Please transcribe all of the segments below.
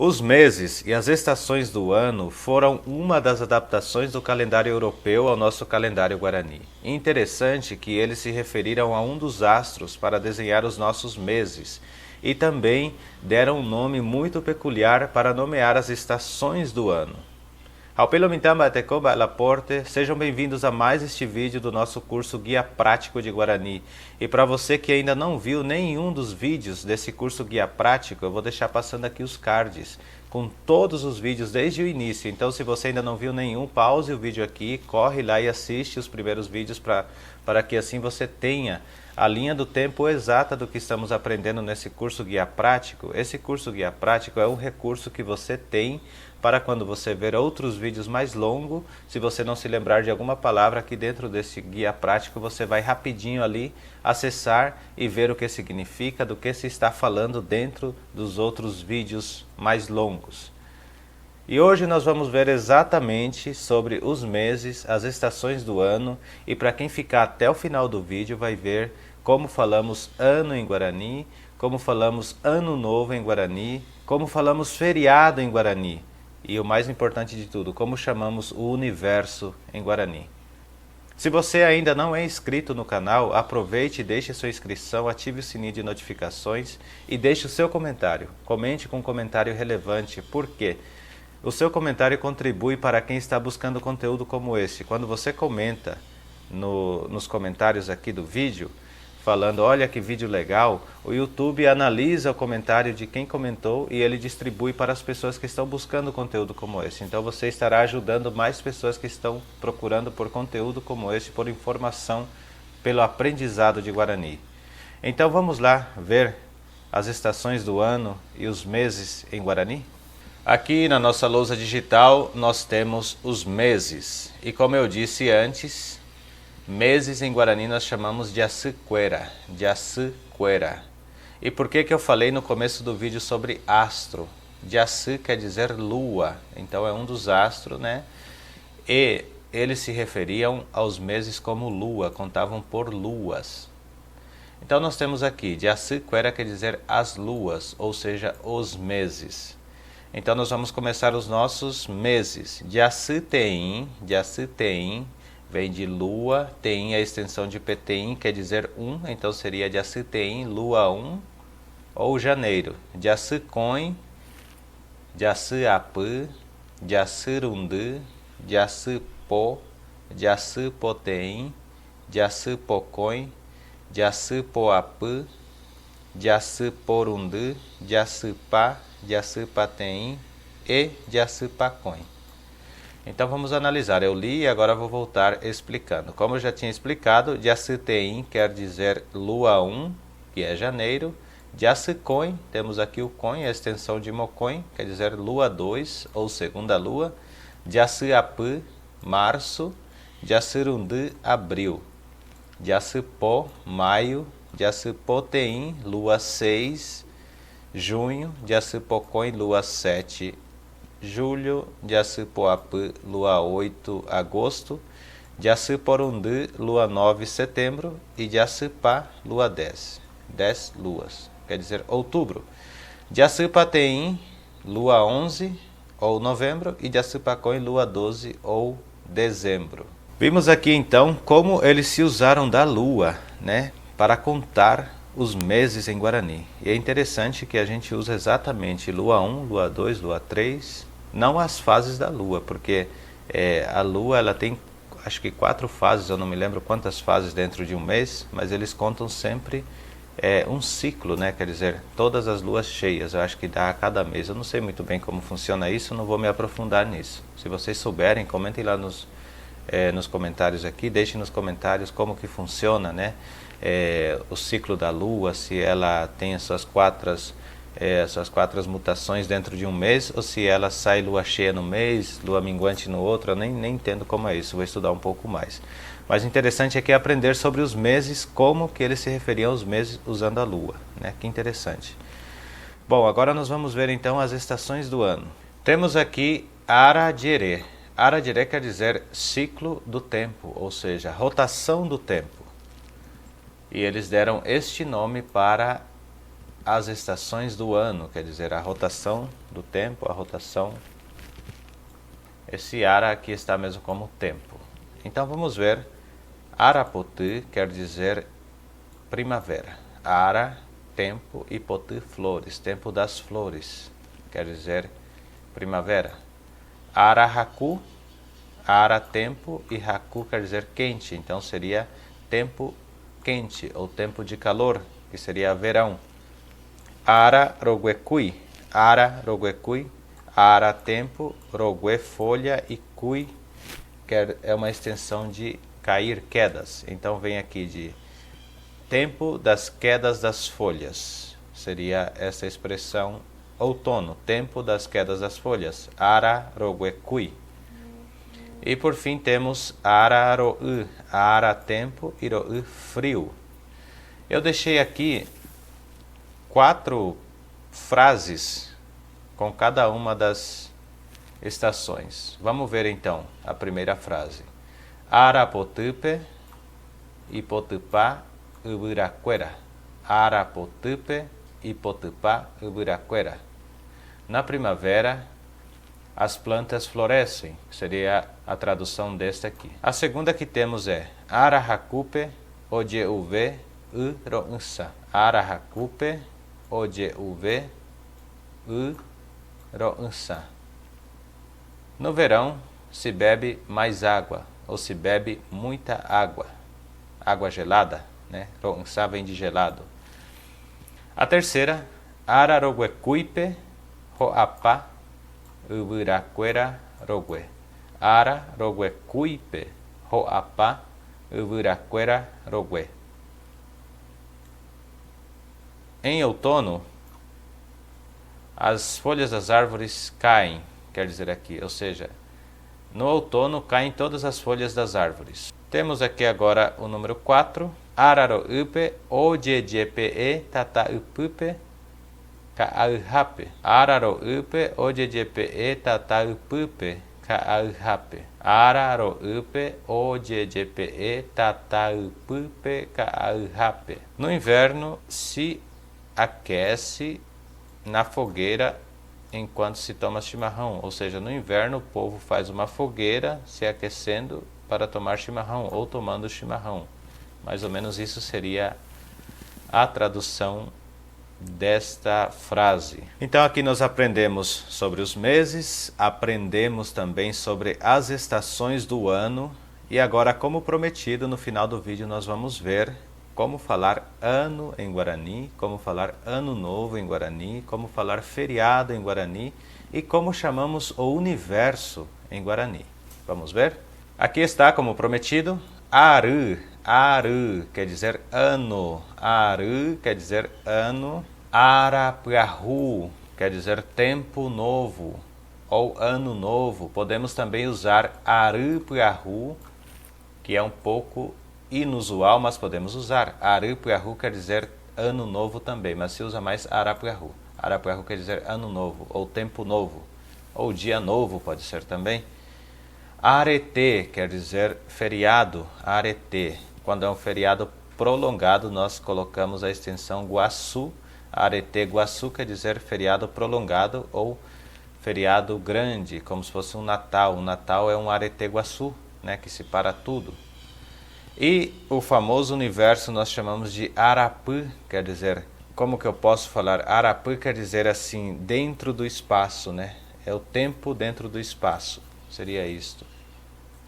Os meses e as estações do ano foram uma das adaptações do calendário europeu ao nosso calendário guarani. Interessante que eles se referiram a um dos astros para desenhar os nossos meses e também deram um nome muito peculiar para nomear as estações do ano. Laporte, sejam bem-vindos a mais este vídeo do nosso curso Guia Prático de Guarani. E para você que ainda não viu nenhum dos vídeos desse curso Guia Prático, eu vou deixar passando aqui os cards com todos os vídeos desde o início. Então, se você ainda não viu nenhum, pause o vídeo aqui, corre lá e assiste os primeiros vídeos para que assim você tenha a linha do tempo exata do que estamos aprendendo nesse curso Guia Prático. Esse curso Guia Prático é um recurso que você tem para quando você ver outros vídeos mais longos, se você não se lembrar de alguma palavra aqui dentro desse guia prático, você vai rapidinho ali acessar e ver o que significa, do que se está falando dentro dos outros vídeos mais longos. E hoje nós vamos ver exatamente sobre os meses, as estações do ano, e para quem ficar até o final do vídeo vai ver como falamos ano em Guarani, como falamos ano novo em Guarani, como falamos feriado em Guarani. E o mais importante de tudo, como chamamos o universo em Guarani. Se você ainda não é inscrito no canal, aproveite e deixe sua inscrição, ative o sininho de notificações e deixe o seu comentário. Comente com um comentário relevante, porque o seu comentário contribui para quem está buscando conteúdo como esse. Quando você comenta nos comentários aqui do vídeo, falando, olha que vídeo legal, o YouTube analisa o comentário de quem comentou e ele distribui para as pessoas que estão buscando conteúdo como esse. Então você estará ajudando mais pessoas que estão procurando por conteúdo como esse, por informação, pelo aprendizado de Guarani. Então vamos lá ver as estações do ano e os meses em Guarani? Aqui na nossa lousa digital nós temos os meses. E como eu disse antes, meses em Guarani nós chamamos de Aciquera, de Aciquera. E por que eu falei no começo do vídeo sobre astro? De Aci quer dizer lua, então é um dos astros, né? E eles se referiam aos meses como lua, contavam por luas. Então nós temos aqui, de Aciquera quer dizer as luas, ou seja, os meses. Então nós vamos começar os nossos meses. De Aciteim, vem de lua, teim é a extensão de peteim, quer dizer então seria de Aciteim, lua ou janeiro. De Acicoin, de Aciapı, de Acirundu, de Acipó, de Acipoteim, de Acipocoin, de Acipoapı, de Aciporundu, de Acipá, de Acipateim e de Acipacoin. Então vamos analisar, eu li e agora vou voltar explicando. Como eu já tinha explicado, de Aciteim quer dizer lua 1, que é janeiro. De Acicoin, temos aqui o coin, a extensão de Mocoin, quer dizer lua 2 ou segunda lua. De Aciapı, março. De Acirundu, abril. De Acipó, maio. De Acipoteim, lua 6, junho. De Acipocoin, lua 7, julho. De Acipoapı, lua 8, agosto. De Aciporundu, lua 9, setembro. E de Acipá, lua 10. 10 luas, quer dizer outubro. De Acipateim, lua 11 ou novembro. E de Acipacoin, lua 12 ou dezembro. Vimos aqui então como eles se usaram da lua, né, para contar os meses em Guarani. E é interessante que a gente usa exatamente lua 1, lua 2, lua 3, não as fases da lua, porque a lua ela tem acho que 4 fases, eu não me lembro quantas fases dentro de um mês, mas eles contam sempre um ciclo, né? Quer dizer, todas as luas cheias, eu acho que dá a cada mês. Eu não sei muito bem como funciona isso, não vou me aprofundar nisso. Se vocês souberem, comentem lá nos comentários aqui, deixem nos comentários como que funciona, né? O ciclo da lua, se ela tem as suas quatro mutações dentro de um mês, ou se ela sai lua cheia no mês, lua minguante no outro. Eu nem entendo como é isso, vou estudar um pouco mais. Mas o interessante é que aprender sobre os meses, como que eles se referiam aos meses usando a lua, né? Que interessante. Bom, agora nós vamos ver então as estações do ano. Temos aqui Aradirê. Aradirê quer dizer ciclo do tempo, ou seja, rotação do tempo. E eles deram este nome para as estações do ano, quer dizer, a rotação do tempo, a rotação. Esse ara aqui está mesmo como tempo. Então vamos ver. Arapoti quer dizer primavera. Ara, tempo, e poti, flores, tempo das flores, quer dizer primavera. Ara haku, ara tempo, e haku quer dizer quente, então seria tempo quente ou tempo de calor, que seria verão. Ara roguekui, ara tempo, rogue folha e kui é uma extensão de cair, quedas. Então vem aqui de tempo das quedas das folhas, seria essa expressão outono, tempo das quedas das folhas, ara roguekui. E por fim temos ara ro'u, ara tempo e ro'u frio. Eu deixei aqui 4 frases com cada uma das estações. Vamos ver então a primeira frase. Arapotupe ipotupá ubiraquera. Arapotupe ipotupá ubiraquera. Na primavera, as plantas florescem, seria a tradução desta aqui. A segunda que temos é Arahakupe ojeuve urounsa. Arahakupe ojeuve urounsa. No verão se bebe mais água, ou se bebe muita água. Água gelada, né? Rounsa vem de gelado. A terceira, Araroguecuipe hoapá ubiraquera rogue. Ara roguecuipe hoapá ubiraquera rogue. Em outono, as folhas das árvores caem, quer dizer aqui, ou seja, no outono caem todas as folhas das árvores. Temos aqui agora o número 4. Araroupe ojejepe tataupupe kaauhape. Araroupe ojejepe tataupupe kaauhape. Araroupe ojejepe tataupupe kaauhape. No inverno se aquece na fogueira enquanto se toma chimarrão, ou seja, no inverno o povo faz uma fogueira se aquecendo para tomar chimarrão ou tomando chimarrão. Mais ou menos isso seria a tradução desta frase. Então aqui nós aprendemos sobre os meses, aprendemos também sobre as estações do ano e agora, como prometido, no final do vídeo nós vamos ver como falar ano em Guarani, como falar ano novo em Guarani, como falar feriado em Guarani e como chamamos o universo em Guarani. Vamos ver? Aqui está, como prometido, Aru. Aru quer dizer ano. Aru quer dizer ano. Arapuahu quer dizer tempo novo ou ano novo. Podemos também usar Arapuahu, que é um pouco inusual, mas podemos usar. Arapuahu quer dizer ano novo também, mas se usa mais Arapuahu. Arapuahu quer dizer ano novo, ou tempo novo, ou dia novo pode ser também. Arete quer dizer feriado, arete. Quando é um feriado prolongado, nós colocamos a extensão guaçu. Arete guaçu quer dizer feriado prolongado ou feriado grande, como se fosse um Natal. O Natal é um arete guaçu, né, que se para tudo. E o famoso universo nós chamamos de Arapu, quer dizer, como que eu posso falar? Arapu quer dizer assim, dentro do espaço, né? É o tempo dentro do espaço, seria isto.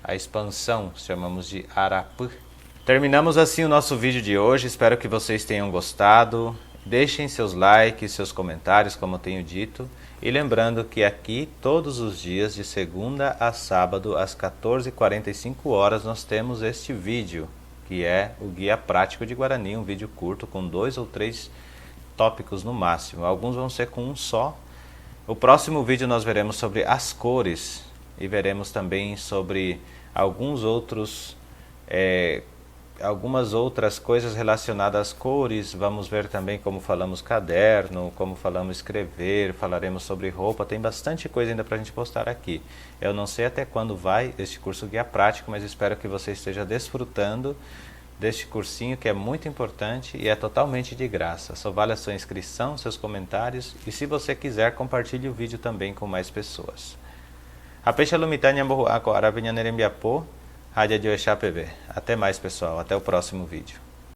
A expansão chamamos de Arapu. Terminamos assim o nosso vídeo de hoje, espero que vocês tenham gostado. Deixem seus likes, seus comentários, como eu tenho dito. E lembrando que aqui, todos os dias, de segunda a sábado, às 14h45, nós temos este vídeo, que é o Guia Prático de Guarani, um vídeo curto com 2 ou 3 tópicos no máximo. Alguns vão ser com um só. O próximo vídeo nós veremos sobre as cores e veremos também sobre alguns outros algumas outras coisas relacionadas às cores. Vamos ver também como falamos caderno, como falamos escrever, falaremos sobre roupa. Tem bastante coisa ainda para a gente postar aqui. Eu não sei até quando vai este curso Guia Prático, mas espero que você esteja desfrutando deste cursinho que é muito importante e é totalmente de graça. Só vale a sua inscrição, seus comentários e se você quiser, compartilhe o vídeo também com mais pessoas. Apecha Lumitânia Borroaco Aravinha Nerembiapô, Rádio de Oexá PV. Até mais, pessoal. Até o próximo vídeo.